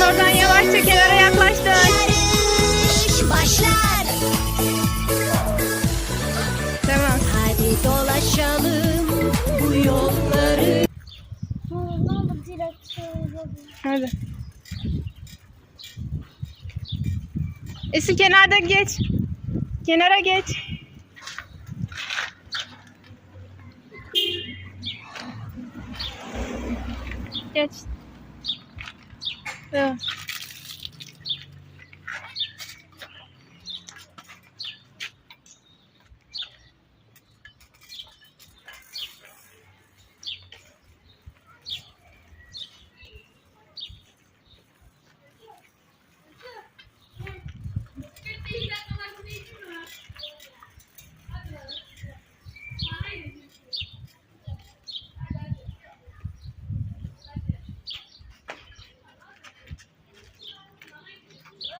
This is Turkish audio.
oradan yavaşça kenara yaklaştın. Yarış başlar. Tamam. Hadi dolaşalım bu yolları. Ne olur direksiyon. Hadi. Esin kenarda geç. Kenara geç. Geç. Evet.